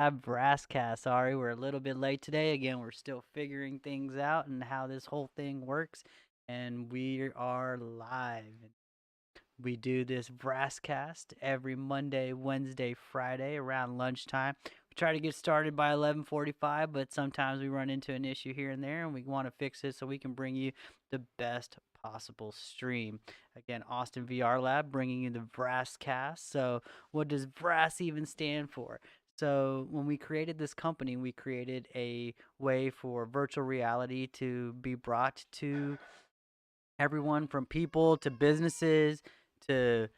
have VRaaS. Sorry, we're a little bit late today. Again, we're still figuring things out and how this whole thing works. And we are live. We do this VRaaS every Monday, Wednesday, Friday around lunchtime. We try to get started by 11:45, but sometimes we run into an issue here and there, and we want to fix it so we can bring you the best possible stream. Again, Austin VR Lab bringing you the VRaaS. So, what does VRaaS even stand for? So, when we created this company, we created a way for virtual reality to be brought to everyone, from people to businesses to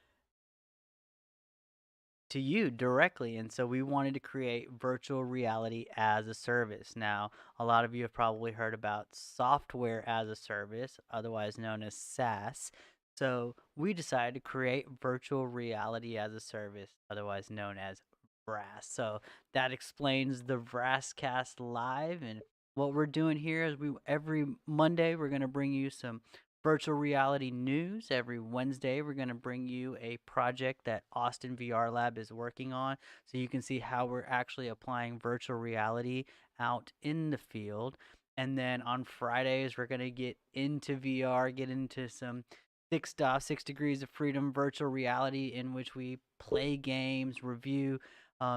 you directly. And so we wanted to create virtual reality as a service. Now, a lot of you have probably heard about software as a service, otherwise known as SaaS. So we decided to create virtual reality as a service, otherwise known as VRaaS. So that explains the VRaaScast live. And what we're doing here is every Monday we're going to bring you some virtual reality news. Every Wednesday, we're going to bring you a project that Austin VR Lab is working on so you can see how we're actually applying virtual reality out in the field. And then on Fridays, we're going to get into VR, get into some 6 degrees of freedom virtual reality, in which we play games, review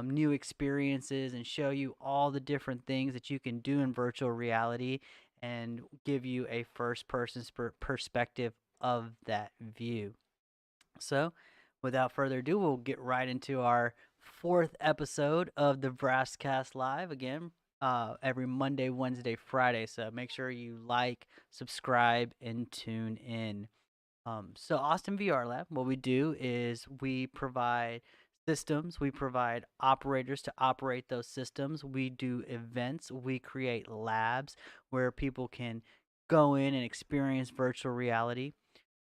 new experiences, and show you all the different things that you can do in virtual reality and give you a first person perspective of that view. So, without further ado, we'll get right into our fourth episode of the VRaaScast Live. Again, every Monday, Wednesday, Friday. So make sure you like, subscribe, and tune in. So Austin VR Lab, what we do is we provide systems, we provide operators to operate those systems. We do events, we create labs where people can go in and experience virtual reality.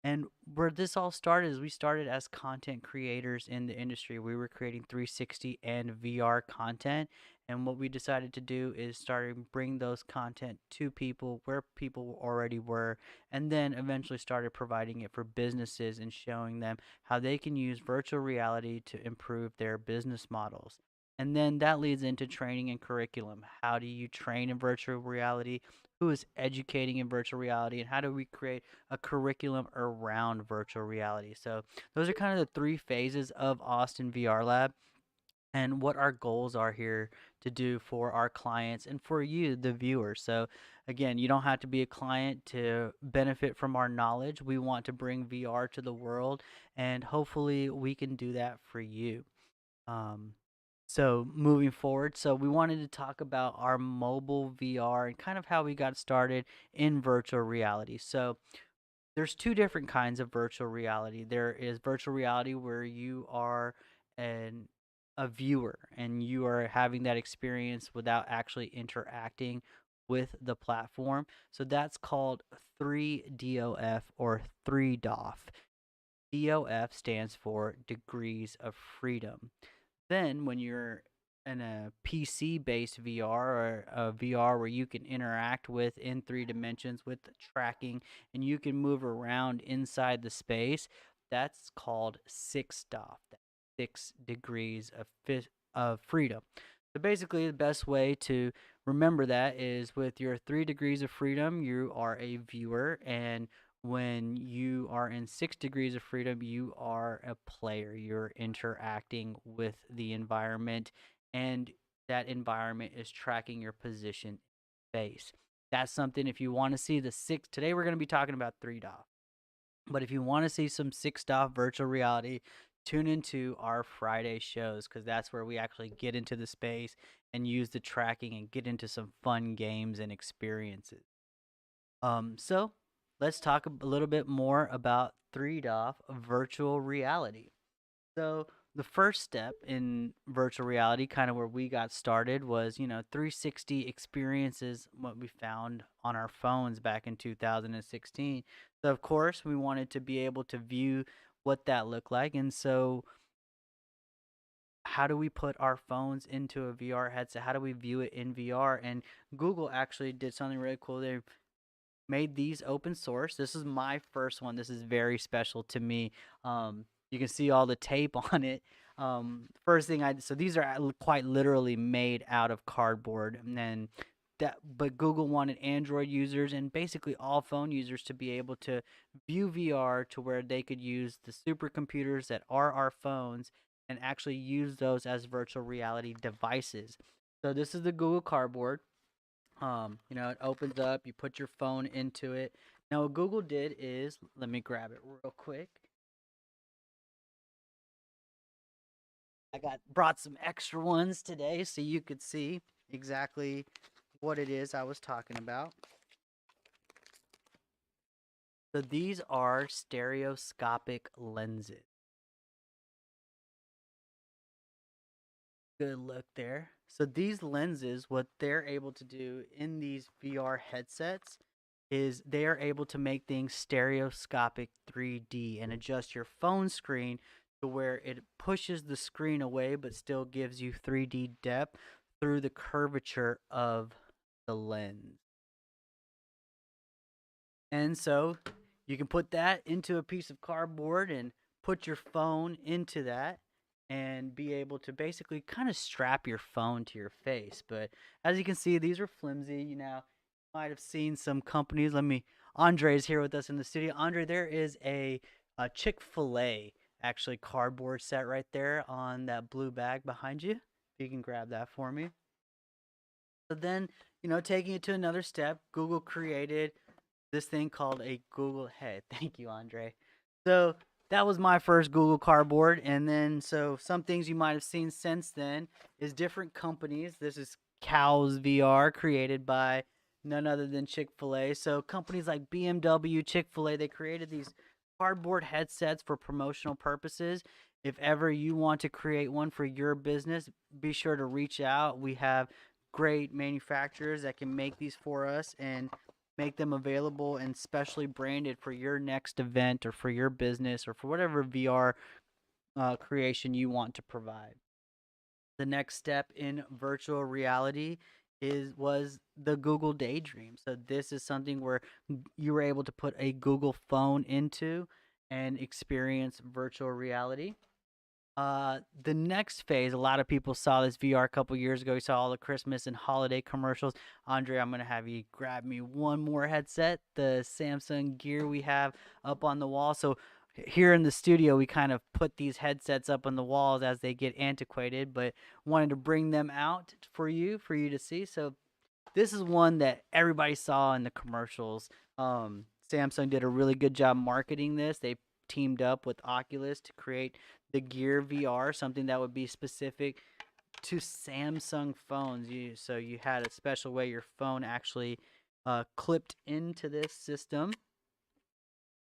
And where this all started is we started as content creators in the industry. We were creating 360 and VR content. And what we decided to do is start to bring those content to people where people already were, and then eventually started providing it for businesses and showing them how they can use virtual reality to improve their business models. And then that leads into training and curriculum. How do you train in virtual reality? Who is educating in virtual reality? And how do we create a curriculum around virtual reality? So those are kind of the three phases of Austin VR Lab and what our goals are here to do for our clients and for you, the viewer. So again, you don't have to be a client to benefit from our knowledge. We want to bring VR to the world, and hopefully we can do that for you. Um, so moving forward, so we wanted to talk about our mobile VR and kind of how we got started in virtual reality. So there's two different kinds of virtual reality. There is virtual reality where you are an a viewer and you are having that experience without actually interacting with the platform. So that's called 3DOF or 3DOF. DOF stands for degrees of freedom. Then when you're in a PC based VR, or a VR where you can interact with in 3 dimensions with the tracking and you can move around inside the space, that's called 6 DOF. 6 degrees of freedom. So basically, the best way to remember that is with your 3 degrees of freedom, you are a viewer, and when you are in 6 degrees of freedom, you are a player. You're interacting with the environment, and that environment is tracking your position in space. That's something, if you want to see the six, today we're going to be talking about 3DOF. But if you want to see some 6DOF virtual reality, tune into our Friday shows, because that's where we actually get into the space and use the tracking and get into some fun games and experiences. So let's talk a little bit more about 3DOF virtual reality. So the first step in virtual reality, kind of where we got started, was 360 experiences, what we found on our phones back in 2016. So of course we wanted to be able to view what that looked like, and so how do we put our phones into a VR headset? How do we view it in VR? And Google actually did something really cool. They made these open source. This is my first one. This is very special to me. You can see all the tape on it. First thing so these are quite literally made out of cardboard, and then but Google wanted Android users and basically all phone users to be able to view VR to where they could use the supercomputers that are our phones and actually use those as virtual reality devices. So this is the Google Cardboard. It opens up, you put your phone into it. Now what Google did is, let me grab it real quick. I got brought some extra ones today so you could see exactly what it is I was talking about. So these are stereoscopic lenses. Good look there. So these lenses, what they're able to do in these VR headsets is they are able to make things stereoscopic 3D and adjust your phone screen to where it pushes the screen away but still gives you 3D depth through the curvature of the lens. And so you can put that into a piece of cardboard and put your phone into that and be able to basically kind of strap your phone to your face. But as you can see, these are flimsy. You know, might have seen some companies. Andre is here with us in the studio. Andre, there is a Chick-fil-A actually cardboard set right there on that blue bag behind you. If you can grab that for me. So then, taking it to another step, Google created this thing called a Google Head. Thank you, Andre. So that was my first Google Cardboard, and then so some things you might have seen since then is different companies. This is Cows VR, created by none other than Chick-fil-A. So companies like BMW, Chick-fil-A, they created these cardboard headsets for promotional purposes. If ever you want to create one for your business, be sure to reach out. We have great manufacturers that can make these for us and make them available and specially branded for your next event or for your business or for whatever VR creation you want to provide. The next step in virtual reality was the Google Daydream. So this is something where you were able to put a Google phone into and experience virtual reality. The next phase, a lot of people saw this VR a couple years ago. You saw all the Christmas and holiday commercials. Andre, I'm gonna have you grab me one more headset, the Samsung Gear we have up on the wall. So here in the studio, we kind of put these headsets up on the walls as they get antiquated, but wanted to bring them out for you to see. So this is one that everybody saw in the commercials. Samsung did a really good job marketing this. They teamed up with Oculus to create the Gear VR, something that would be specific to Samsung phones. So you had a special way your phone actually clipped into this system,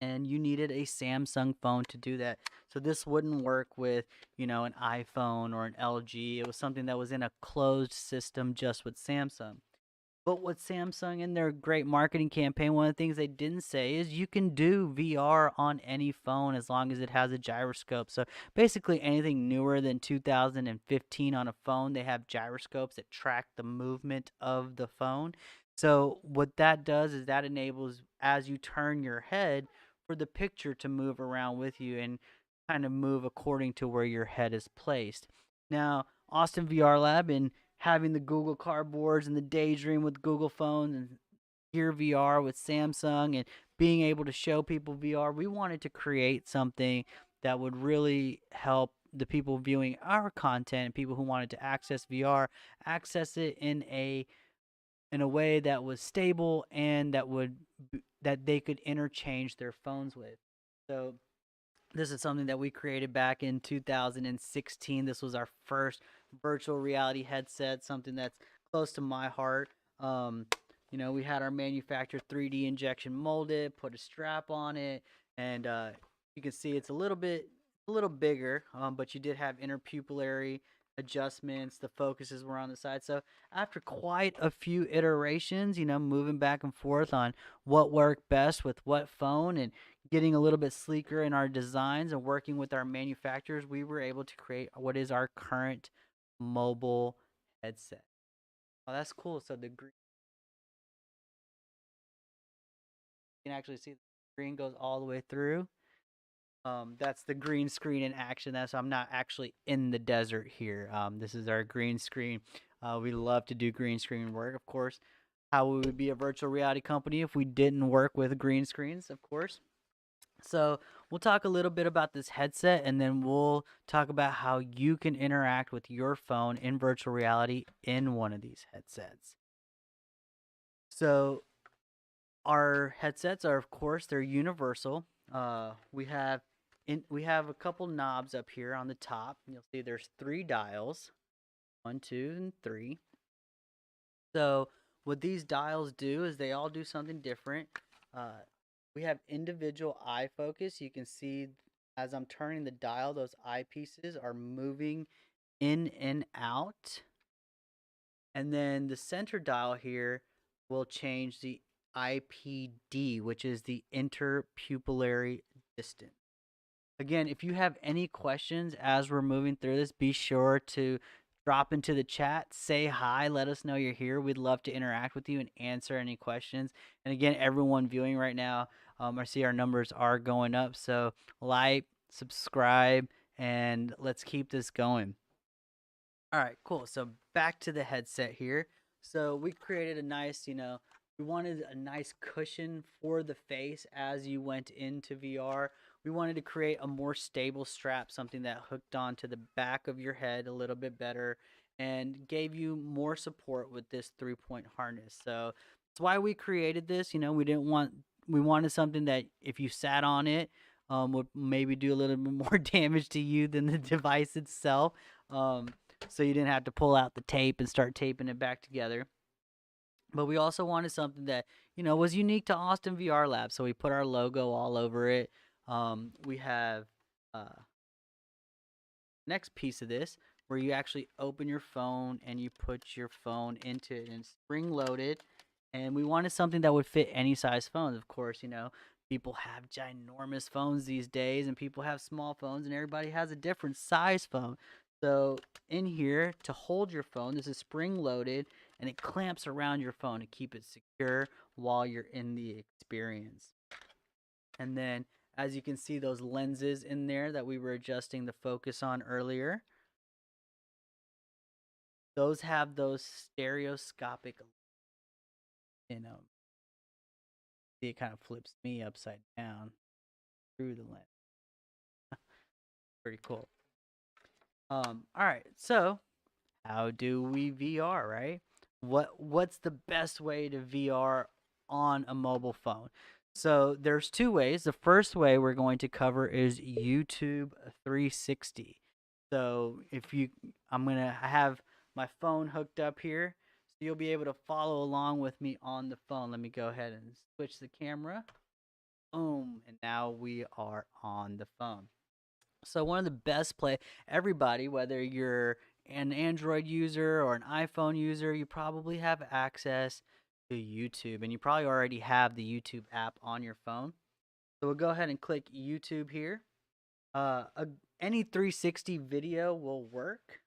and you needed a Samsung phone to do that. So this wouldn't work with, an iPhone or an LG. It was something that was in a closed system just with Samsung. But what Samsung in their great marketing campaign, one of the things they didn't say is you can do VR on any phone as long as it has a gyroscope. So basically anything newer than 2015 on a phone, they have gyroscopes that track the movement of the phone. So what that does is that enables, as you turn your head, for the picture to move around with you and kind of move according to where your head is placed. Now, Austin VR Lab and having the Google Cardboards and the Daydream with Google phones and Gear VR with Samsung and being able to show people VR, we wanted to create something that would really help the people viewing our content, people who wanted to access VR, access it in a way that was stable and that they could interchange their phones with. So this is something that we created back in 2016. This was our first virtual reality headset, something that's close to my heart. Um, we had our manufacturer 3D injection molded, put a strap on it, and you can see it's a little bigger, but you did have interpupillary adjustments. The focuses were on the side. So after quite a few iterations, moving back and forth on what worked best with what phone and getting a little bit sleeker in our designs and working with our manufacturers, we were able to create what is our current mobile headset. Oh, that's cool. So the green, you can actually see the green goes all the way through. That's the green screen in action. That's I'm not actually in the desert here. This is our green screen. We love to do green screen work, of course. How we would be a virtual reality company if we didn't work with green screens, of course. So we'll talk a little bit about this headset, and then we'll talk about how you can interact with your phone in virtual reality in one of these headsets. So our headsets are, of course, they're universal. We have a couple knobs up here on the top. You'll see there's three dials, one, two, and three. So what these dials do is they all do something different. Uh, we have individual eye focus. You can see as I'm turning the dial, those eyepieces are moving in and out. And then the center dial here will change the IPD, which is the interpupillary distance. Again, if you have any questions as we're moving through this, be sure to drop into the chat, say hi, let us know you're here. We'd love to interact with you and answer any questions. And again, everyone viewing right now, I see our numbers are going up. So like, subscribe, and let's keep this going. All right, cool. So back to the headset here. So we created a nice, we wanted a nice cushion for the face as you went into VR. We wanted to create a more stable strap, something that hooked onto the back of your head a little bit better and gave you more support with this 3-point harness. So that's why we created this. We wanted something that if you sat on it, would maybe do a little bit more damage to you than the device itself. So you didn't have to pull out the tape and start taping it back together. But we also wanted something that, was unique to Austin VR Lab. So we put our logo all over it. We have uh, next piece of this where you actually open your phone and you put your phone into it and spring loaded. And we wanted something that would fit any size phones. Of course, people have ginormous phones these days and people have small phones and everybody has a different size phone. So in here to hold your phone, this is spring loaded and it clamps around your phone to keep it secure while you're in the experience. And then as you can see those lenses in there that we were adjusting the focus on earlier, those have those stereoscopic, see it kind of flips me upside down through the lens. Pretty cool. All right, so how do we VR, right? What's the best way to VR on a mobile phone? So there's two ways. The first way we're going to cover is YouTube 360. So I have my phone hooked up here, so you'll be able to follow along with me on the phone. Let me go ahead and switch the camera. Boom, and now we are on the phone. So one of the best everybody, whether you're an Android user or an iPhone user, you probably have access to YouTube, and you probably already have the YouTube app on your phone. So we'll go ahead and click YouTube here. Uh, a, any 360 video will work,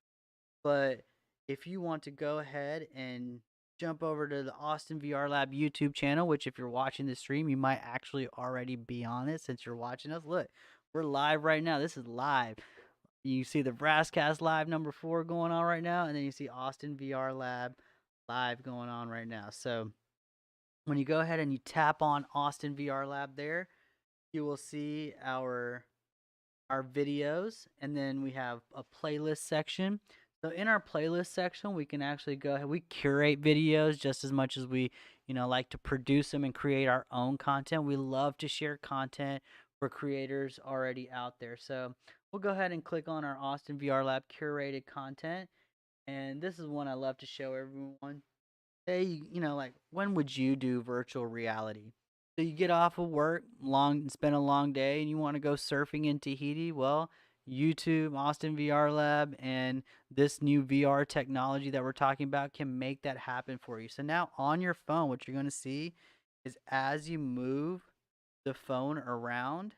but if you want to go ahead and jump over to the Austin VR Lab YouTube channel, which if you're watching the stream, you might actually already be on it since you're watching us. Look, we're live right now. This is live. You see the VRaaScast live number 4 going on right now, and then you see Austin VR Lab live going on right now. So when you go ahead and you tap on Austin VR Lab there, you will see our videos, and then we have a playlist section. So in our playlist section, we can actually go ahead. We curate videos just as much as we, like to produce them and create our own content. We love to share content for creators already out there. So we'll go ahead and click on our Austin VR Lab curated content. And this is one I love to show everyone. Hey, like when would you do virtual reality? So you get off of work, spend a long day, and you want to go surfing in Tahiti. Well, YouTube, Austin VR Lab, and this new VR technology that we're talking about can make that happen for you. So now on your phone, what you're going to see is as you move the phone around,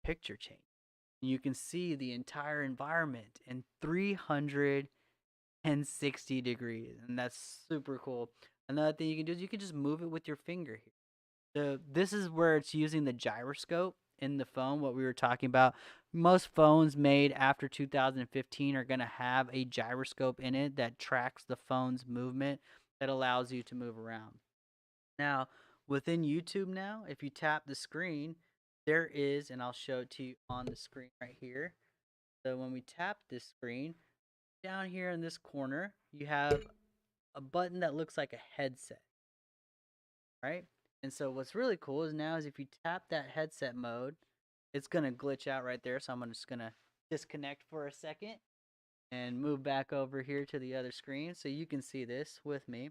picture change. You can see the entire environment in 360 degrees, and that's super cool. Another thing you can do is you can just move it with your finger here. So this is where it's using the gyroscope, in the phone, what we were talking about. Most phones made after 2015 are going to have a gyroscope in it that tracks the phone's movement, that allows you to move around. Now, within YouTube now, if you tap the screen, there is, and I'll show it to you on the screen right here. So when we tap this screen, down here in this corner, you have a button that looks like a headset, right? And so what's really cool is now is if you tap that headset mode, it's gonna glitch out right there. So I'm just gonna disconnect for a second and move back over here to the other screen so you can see this with me.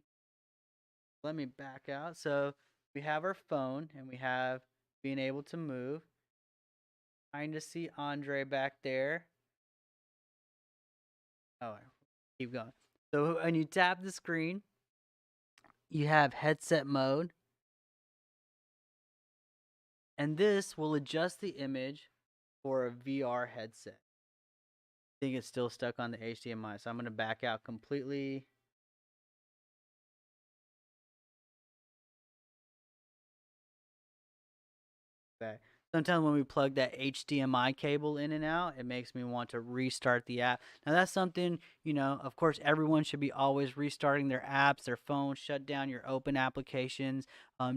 Let me back out. So we have our phone and we have being able to move. Trying to see Andre back there. Oh, keep going. So when you tap the screen, you have headset mode, and this will adjust the image for a VR headset. I think it's still stuck on the HDMI, so I'm going to back out completely. Okay. Sometimes when we plug that HDMI cable in and out, it makes me want to restart the app. Now that's something, of course, everyone should be always restarting their apps, their phones, shut down your open applications,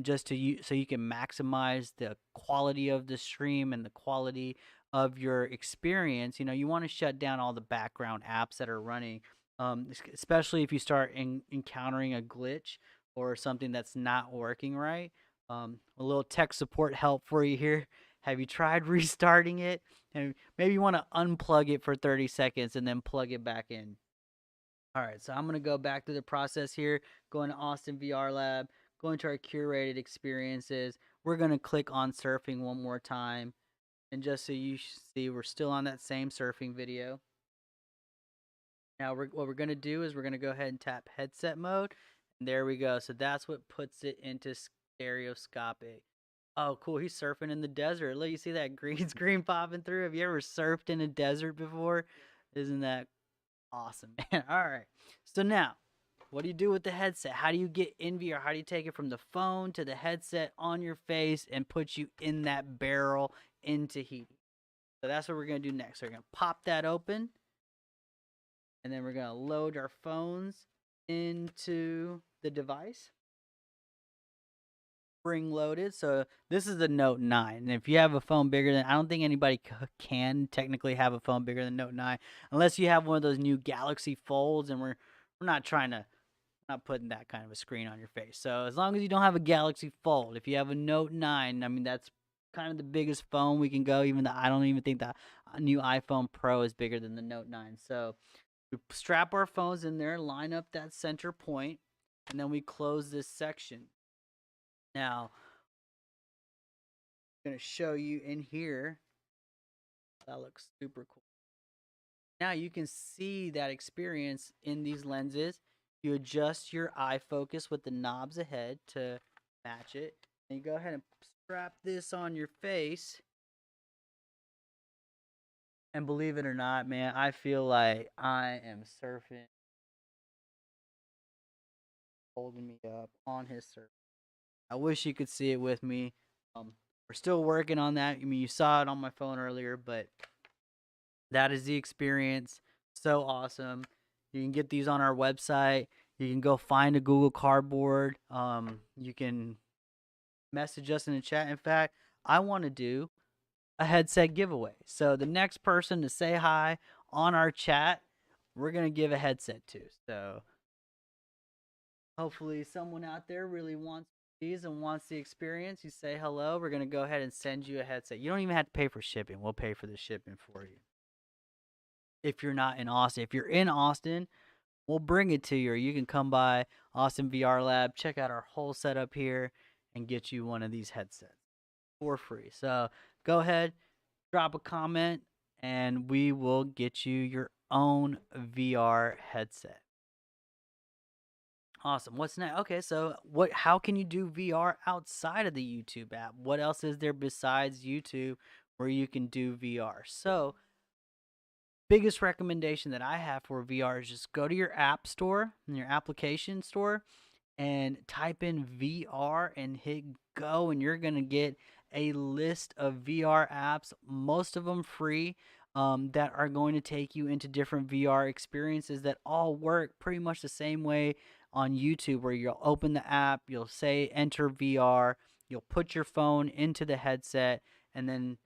just so you can maximize the quality of the stream and the quality of your experience. You want to shut down all the background apps that are running, especially if you start encountering a glitch or something that's not working right. A little tech support help for you here. Have you tried restarting it? And maybe you want to unplug it for 30 seconds and then plug it back in. All right, so I'm going to go back to the process here, going to Austin VR Lab, going to our curated experiences. We're going to click on surfing one more time. And just so you see, we're still on that same surfing video. Now, what we're going to do is we're going to go ahead and tap headset mode. And there we go. So that's what puts it into stereoscopic. Oh, cool. He's surfing in the desert. Look, you see that green screen popping through? Have you ever surfed in a desert before? Isn't that awesome, man? All right. So now, what do you do with the headset? How do you get in VR? How do you take it from the phone to the headset on your face and put you in that barrel into heating? So that's what we're going to do next. So we're going to pop that open, and then we're going to load our phones into the device. Spring loaded. So this is the Note 9. And if you have a phone bigger than, I don't think anybody can technically have a phone bigger than Note 9 unless you have one of those new Galaxy Folds, and we're not trying to, not putting that kind of a screen on your face. So as long as you don't have a Galaxy Fold, if you have a Note 9, I mean, that's kind of the biggest phone we can go. I don't even think the new iPhone Pro is bigger than the Note 9. So we strap our phones in there, line up that center point, and then we close this section. Now, I'm going to show you in here. That looks super cool. Now you can see that experience in these lenses. You adjust your eye focus with the knobs ahead to match it. And you go ahead and strap this on your face. And believe it or not, man, I feel like I am surfing, holding me up on his surf. I wish you could see it with me. We're still working on that. I mean, you saw it on my phone earlier, but that is the experience. So awesome. You can get these on our website. You can go find a Google Cardboard. You can message us in the chat. In fact, I want to do a headset giveaway. So the next person to say hi on our chat, we're going to give a headset to. So hopefully someone out there really wants these and wants the experience. You say hello. We're going to go ahead and send you a headset. You don't even have to pay for shipping. We'll pay for the shipping for you. If you're not in Austin. If you're in Austin, we'll bring it to you, or you can come by Austin VR Lab, check out our whole setup here, and get you one of these headsets for free. So go ahead, drop a comment, and we will get you your own VR headset. Awesome. What's next? Okay, so how can you do VR outside of the YouTube app? What else is there besides YouTube where you can do VR? So biggest recommendation that I have for VR is just go to your app store, your application store, and type in VR and hit go, and you're going to get a list of VR apps, most of them free, that are going to take you into different VR experiences that all work pretty much the same way on YouTube, where you'll open the app, you'll say enter VR, you'll put your phone into the headset, and then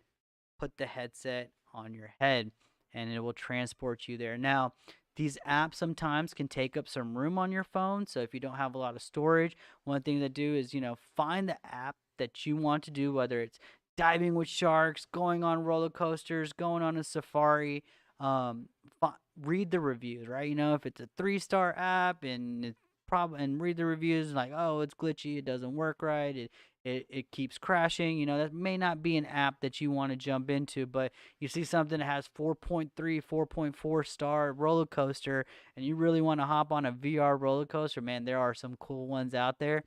put the headset on your head, and it will transport you there. Now, these apps sometimes can take up some room on your phone, so if you don't have a lot of storage, one thing to do is, find the app that you want to do, whether it's diving with sharks, going on roller coasters, going on a safari. Um, Read the reviews, right? If it's a 3-star app and it's and read the reviews like, oh, it's glitchy, it doesn't work right, it keeps crashing. That may not be an app that you want to jump into, but you see something that has 4.3, 4.4-star roller coaster, and you really want to hop on a VR roller coaster, man, there are some cool ones out there.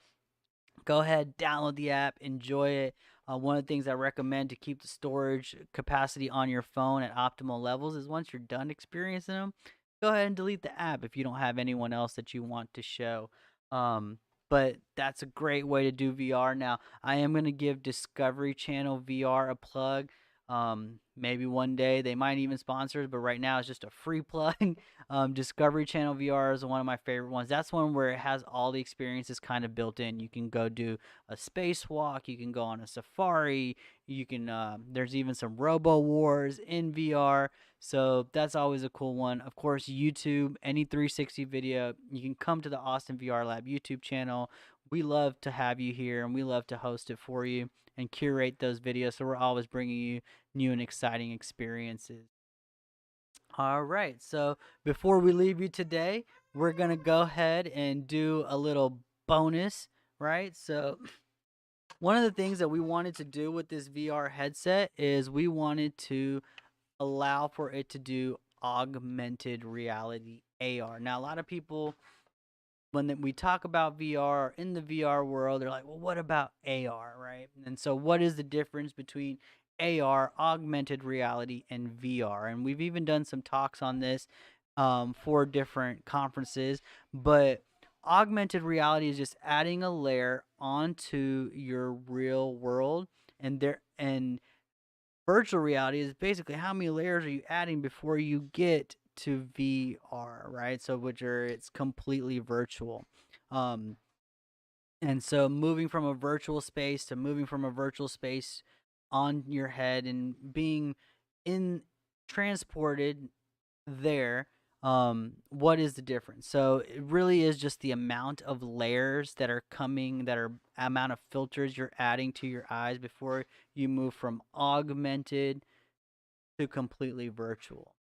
Go ahead, download the app, enjoy it. One of the things I recommend to keep the storage capacity on your phone at optimal levels is once you're done experiencing them, go ahead and delete the app if you don't have anyone else that you want to show. Um, but that's a great way to do VR. Now, I am going to give Discovery Channel VR a plug. Maybe one day they might even sponsor us, but right now it's just a free plug. Discovery Channel VR is one of my favorite ones. That's one where it has all the experiences kind of built in. You can go do a spacewalk, you can go on a safari, you can. There's even some Robo Wars in VR, so that's always a cool one. Of course, YouTube, any 360 video, you can come to the Austin VR Lab YouTube channel. We love to have you here, and we love to host it for you and curate those videos. So we're always bringing you new and exciting experiences. All right. So before we leave you today, we're going to go ahead and do a little bonus, right? So, one of the things that we wanted to do with this VR headset is we wanted to allow for it to do augmented reality AR. Now, a lot of people, when we talk about VR in the VR world, they're like, well, what about AR, right? And so, what is the difference between AR, augmented reality, and VR? And we've even done some talks on this for different conferences, but augmented reality is just adding a layer onto your real world, and virtual reality is basically how many layers are you adding before you get to VR, right? So it's completely virtual. Um, and so moving from a virtual space to moving from a virtual space on your head and being in transported there, what is the difference? So it really is just the amount of layers that are coming, that are amount of filters you're adding to your eyes before you move from augmented to completely virtual.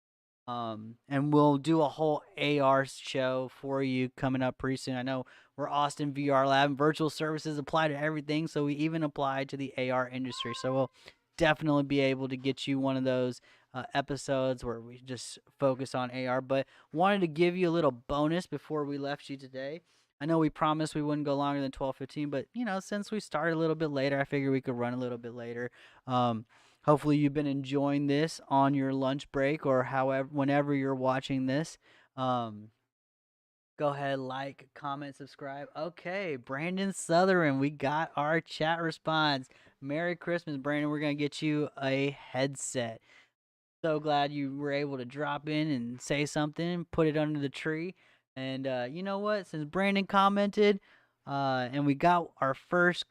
And we'll do a whole AR show for you coming up pretty soon. I know we're Austin VR Lab, and virtual services apply to everything, so we even apply to the AR industry. So we'll definitely be able to get you one of those episodes where we just focus on AR. But wanted to give you a little bonus before we left you today. I know we promised we wouldn't go longer than 12:15, but since we started a little bit later, I figured we could run a little bit later. Um, Hopefully, you've been enjoying this on your lunch break or however, whenever you're watching this. Um, Go ahead, like, comment, subscribe. Okay, Brandon Sutherland, we got our chat response. Merry Christmas, Brandon. We're going to get you a headset. So glad you were able to drop in and say something, put it under the tree. And you know what? Since Brandon commented, and we got our first,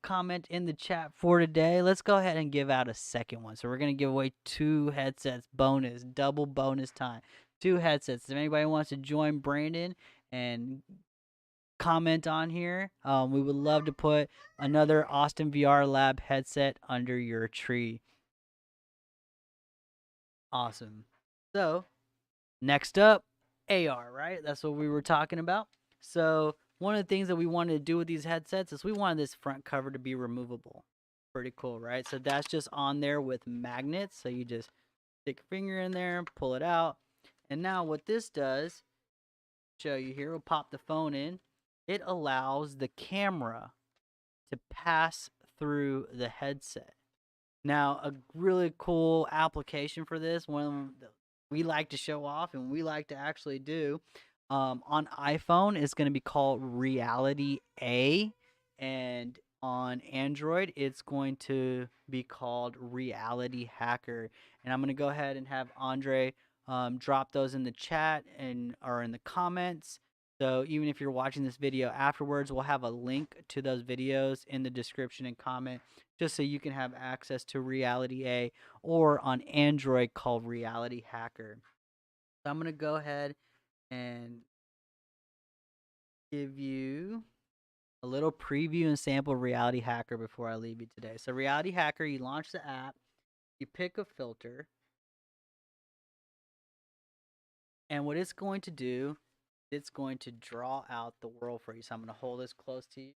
comment in the chat for today, let's go ahead and give out a second one. So we're gonna give away 2 headsets, bonus, double bonus time. 2 headsets. If anybody wants to join Brandon and comment on here, we would love to put another Austin VR Lab headset under your tree. Awesome. So next up, AR, right? That's what we were talking about. So one of the things that we wanted to do with these headsets is we wanted this front cover to be removable. Pretty cool, right? So that's just on there with magnets. So you just stick a finger in there, pull it out. And now what this does, show you here, we'll pop the phone in. It allows the camera to pass through the headset. Now, a really cool application for this, one that we like to show off and we like to actually do on iPhone, is going to be called Reality A. And on Android, it's going to be called Reality Hacker. And I'm going to go ahead and have Andre drop those in the chat and or in the comments. So even if you're watching this video afterwards, we'll have a link to those videos in the description and comment just so you can have access to Reality A or on Android called Reality Hacker. So I'm going to go ahead and give you a little preview and sample of Reality Hacker before I leave you today. So Reality Hacker, you launch the app, you pick a filter, and what it's going to do, it's going to draw out the world for you. So I'm going to hold this close to you.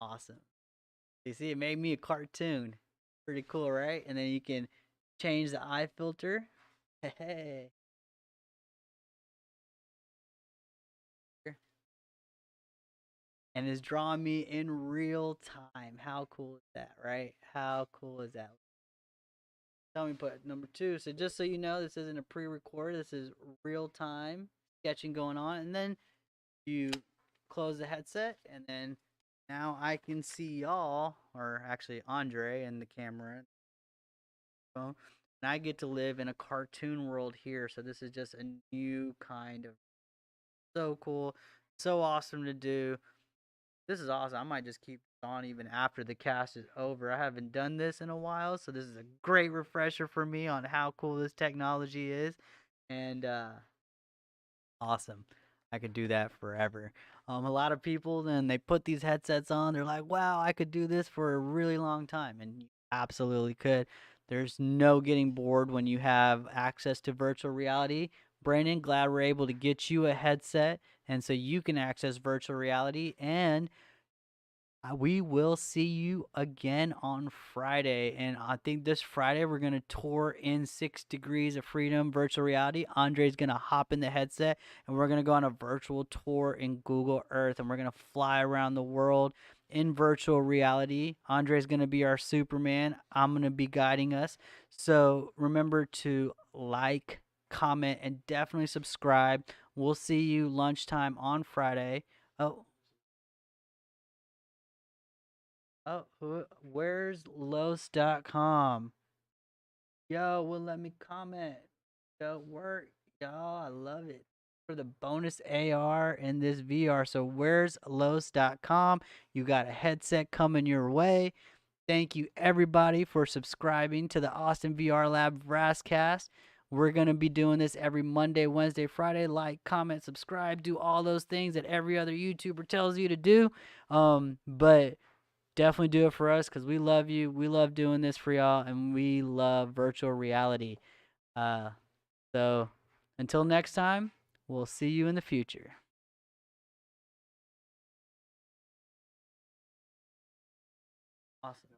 Awesome. You see, it made me a cartoon. Pretty cool, right? And then you can change the eye filter. Hey. And it's drawing me in real time. How cool is that, right? How cool is that? Tell me put number two. So just so you know, this isn't a pre-record. This is real time sketching going on. And then you close the headset, and then now I can see y'all, or actually Andre and the camera. And I get to live in a cartoon world here. So this is just a new kind of so cool, so awesome to do. This is awesome. I might just keep on even after the cast is over. I haven't done this in a while, so this is a great refresher for me on how cool this technology is. And awesome. I could do that forever. A lot of people, then they put these headsets on. They're like, "Wow, I could do this for a really long time," and you absolutely could. There's no getting bored when you have access to virtual reality. Brandon, glad we're able to get you a headset, and so you can access virtual reality and we will see you again on Friday. And I think this Friday we're going to tour in 6 Degrees of Freedom virtual reality. Andre's going to hop in the headset and we're going to go on a virtual tour in Google Earth. And we're going to fly around the world in virtual reality. Andre's going to be our Superman. I'm going to be guiding us. So remember to like, comment, and definitely subscribe. We'll see you lunchtime on Friday. Oh, where's Los.com? Yo, will let me comment. Yo, work. Y'all, I love it. For the bonus AR in this VR. So where's Los.com? You got a headset coming your way. Thank you everybody for subscribing to the Austin VR Lab VRaaScast. We're going to be doing this every Monday, Wednesday, Friday. Like, comment, subscribe, do all those things that every other YouTuber tells you to do. But definitely do it for us because we love you. We love doing this for y'all, and we love virtual reality. Uh, so until next time, we'll see you in the future. Awesome.